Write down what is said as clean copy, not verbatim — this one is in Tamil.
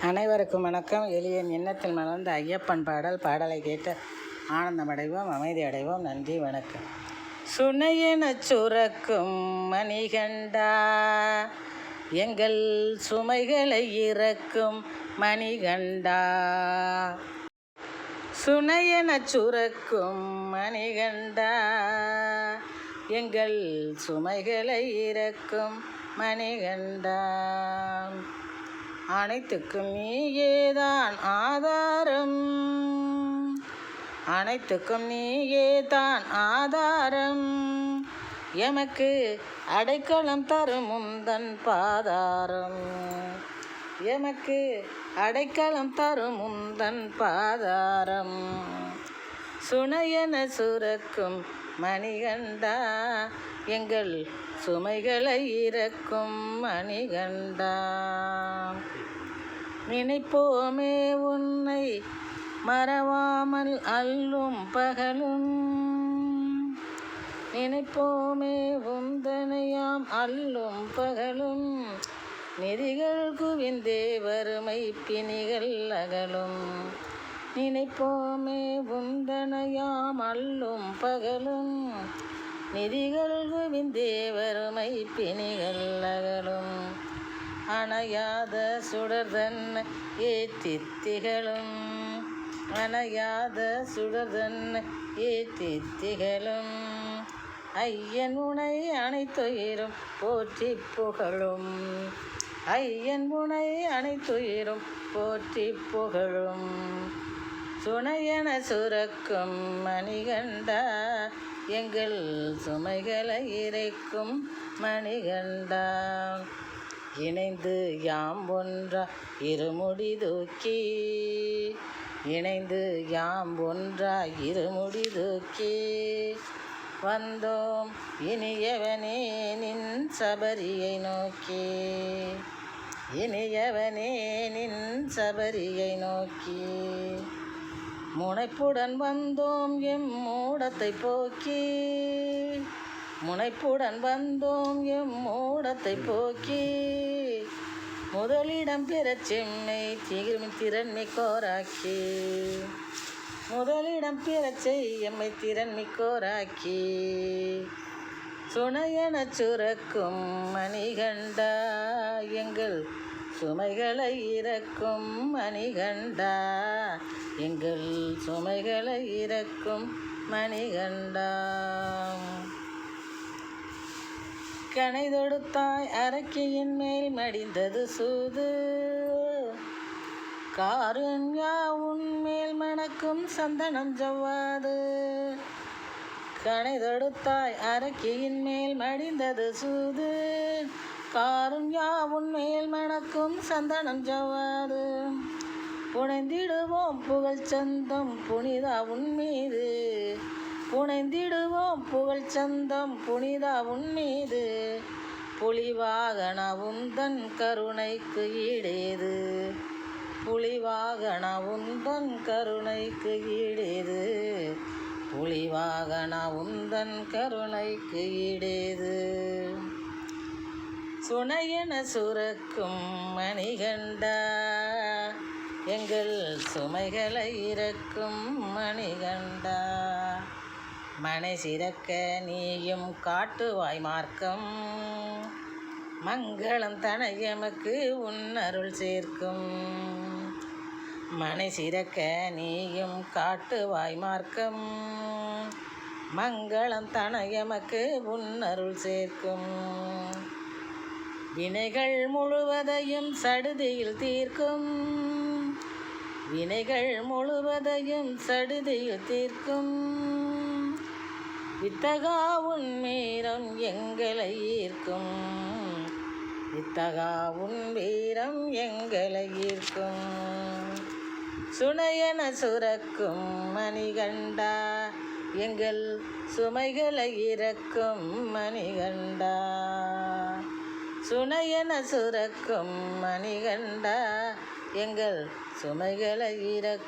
அனைவருக்கும் வணக்கம். எளியன் எண்ணத்தில் மலர்ந்த ஐயப்பன் பாடலை கேட்டு ஆனந்தமடைவோம், அமைதி அடைவோம். நன்றி, வணக்கம். சுனையெனச் சுரக்கும் மணிகண்டா, எங்கள் சுமைகளை இறக்கும் மணிகண்டா. சுனையெனச் சுரக்கும் மணிகண்டா, எங்கள் சுமைகளை இறக்கும் மணிகண்டா. அனைத்துக்கும் நீயேதான் ஆதாரம், அனைத்துக்கும் நீயேதான் ஆதாரம். எமக்கு அடைக்கலம் தரும் உந்தன் பாதாரம், எமக்கு அடைக்கலம் தரும் உந்தன் பாதாரம். சுனையென சுரக்கும் மணிகண்டா, எங்கள் சுமைகளை இறக்கும் மணிகண்டா. நினைப்போமே உன்னை மறவாமல் அல்லும் பகலும், நினைப்போமே உந்தனையாம் அல்லும் பகலும். நெறிகள் குவிந்தே வறுமை பிணிகள் அகலும், நினைப்போமே உந்தனையாம் அல்லும் பகலும். நெறிகள் குவிந்தே வறுமை பிணிகள் அகலும். அணையாத சுடர்தன்னை ஏத்தித் திகழும், அணையாத சுடர்தன்னை ஏத்தித் திகழும். ஐயன் உனை அனைத்துயிரும் போற்றி புகழும், ஐயன் உனை அனைத்துயிரும் போற்றி புகழும். சுனையென சுரக்கும் மணிகண்டா, எங்கள் சுமைகளை இறைக்கும் மணிகண்டா. இணைந்து யாம் ஒன்றா இருமுடி தூக்கி, இணைந்து யாம் ஒன்றா இருமுடி தூக்கி. வந்தோம் இனியவனே நின் சபரியை நோக்கி, இனியவனே நின் சபரியை நோக்கி. முனைப்புடன் வந்தோம் எம் மூடத்தை போக்கி, முனைப்புடன் வந்தோம் எம் மூடத்தை போக்கி. முதலிடம் பெறச் செம்மை திறன்மை கோராக்கி, முதலிடம் பெறச் எம்மை திறன்மை கோராக்கி. சுனையெனச் சுரக்கும் மணிகண்டா, எங்கள் சுமைகளை இறக்கும் மணிகண்டா, எங்கள் சுமைகளை இறக்கும் மணிகண்டா. கனை தொடுத்தாய் அரக்கியின் மேல் மடிந்தது சூது, காருண்யா உன்மேல் மணக்கும் சந்தனம் ஜவ்வாது. கனை தொடுத்தாய் அரக்கியின் மேல் மடிந்தது சூது, காருண்யா உன்மேல் மணக்கும் சந்தனம் ஜவ்வாது. புனைந்திடுவோம் புகழ் சந்தம் புனிதா உன்மீது, புனைந்திடுவோம் புகழ் சந்தம் புனிதா உன்மீது. புலிவாகன உந்தன் கருணைக்கு ஈடேது, புலிவாகன உந்தன் கருணைக்கு ஈடேது. புலிவாகன உந்தன் கருணைக்கு ஈடேது. சுனையென சுரக்கும் மணிகண்டா, எங்கள் சுமைகளை இறக்கும் மணிகண்டா. மனை சிறக்க நீயும் காட்டுவாய் மார்க்கம், மங்களம் தன எமக்கு உன் அருள் சேர்க்கும். மனை சிறக்க நீயும் காட்டுவாய் மார்க்கம், மங்களம் தன எமக்கு உன் அருள் சேர்க்கும். வினைகள் முழுவதையும் சடுதியில் தீர்க்கும், வினைகள் முழுவதையும் சடுதியில் தீர்க்கும். வித்தகா உன் வீரம் எங்களை ஈர்க்கும், வித்தகா உன் வீரம் எங்களை ஈர்க்கும். சுனையென சுரக்கும் மணிகண்டா, எங்கள் சுமைகளை இறக்கும் மணிகண்டா. சுனையென சுரக்கும் மணிகண்டா, எங்கள் சுமைகளை இறக்கும்